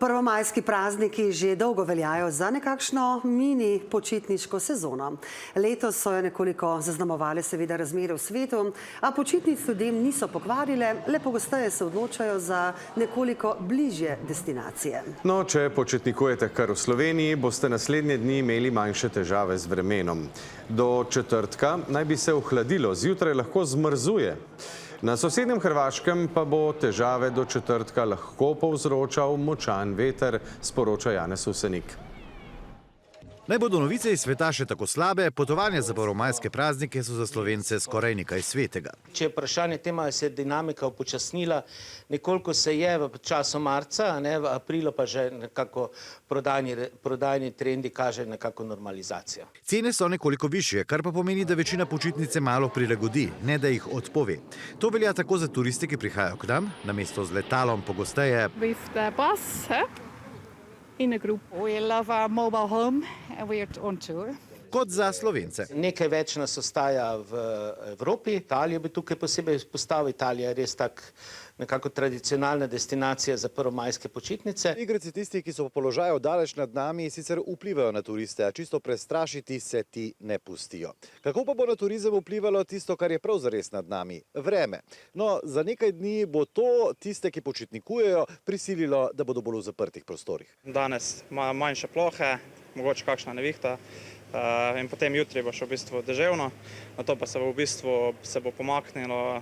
Prvomajski prazniki že dolgo veljajo za nekakšno mini počitniško sezono. Letos so jo nekoliko zaznamovale seveda razmere v svetu, a počitnic ljudem niso pokvarile, le pogosteje se odločajo za nekoliko bližje destinacije. No, če počitnikujete kar v Sloveniji, boste naslednje dni imeli manjše težave z vremenom. Do četrtka naj bi se ohladilo, zjutraj lahko zmrzuje. Na sosednjem Hrvaškem pa bo težave do četrtka lahko povzročal močan veter, sporoča Janez Usenik. Naj bodo novice iz sveta še tako slabe, potovanja za prvomajske praznike so za Slovence skoraj nekaj svetega. Če je vprašanje tema, se je dinamika upočasnila, nekoliko se je v času marca, v aprilu pa že nekako prodajni trendi kaže nekako normalizacijo. Cene so nekoliko višje, kar pa pomeni, da večina počitnice malo prilagodi, ne da jih odpove. To velja tako za turiste, ki prihajajo k nam, namesto z letalom pogosteje. In a group. We love our mobile home and we are on tour. Kot za Slovence. Nekaj več nas ostaja v Evropi. Italijo bi tukaj posebej izpostavil. Italija je res tak nekako tradicionalna destinacija za prvomajske počitnice. Igrci tisti, ki so po položaju daleč nad nami, sicer vplivajo na turiste, a čisto prestrašiti se ti ne pustijo. Kako pa bo na turizem vplivalo tisto, kar je prav zares nad nami? Vreme. No, za nekaj dni bo to tiste, ki počitnikujejo, prisililo, da bodo bolj v zaprtih prostorih. Danes imajo manjše plohe, mogoče kakšna nevihta. In potem jutri bo še v bistvu deževno, na to pa se bo pomaknilo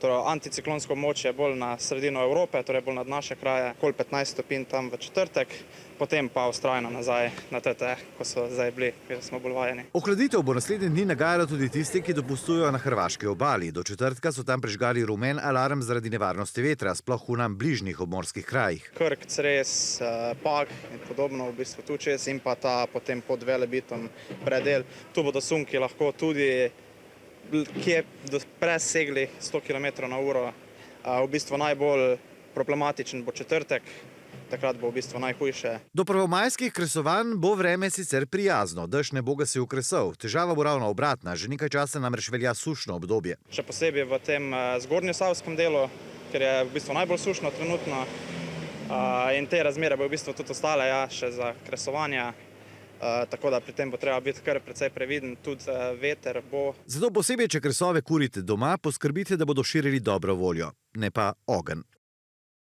anticiklonsko območje bolj na sredino Evrope, torej bolj nad naše kraje, okoli 15 stopinj tam v četrtek, potem pa vztrajno nazaj na TT, ko so zdaj bili, ker smo bolj vajeni. Ohladitev bo naslednje dni nagajala tudi tisti, ki dopustujejo na hrvaški obali. Do četrtka so tam prižgali rumen alarm zaradi nevarnosti vetra, sploh v nam bližnjih obmorskih krajih. Krk, Cres, Pag in podobno v bistvu tu čez in pa ta potem pod Velebitom predel. Tu bodo sunki lahko tudi kje presegli 100 km na uro. V bistvu najbolj problematičen bo četrtek, takrat bo v bistvu najhujše. Do prvomajskih kresovanj bo vreme sicer prijazno, dež ne bo gasil kresov. Težava bo ravno obratna, že nekaj časa namreč velja sušno obdobje. Še posebej v tem zgornjesavskem delu, ker je v bistvu najbolj sušno trenutno in te razmere bo v bistvu tudi ostale še za kresovanje. Tako da pri tem bo treba biti kar precej previden, tudi veter bo. Zato posebej, če kresove kurite doma, poskrbite, da bodo širili dobro voljo, ne pa ogenj.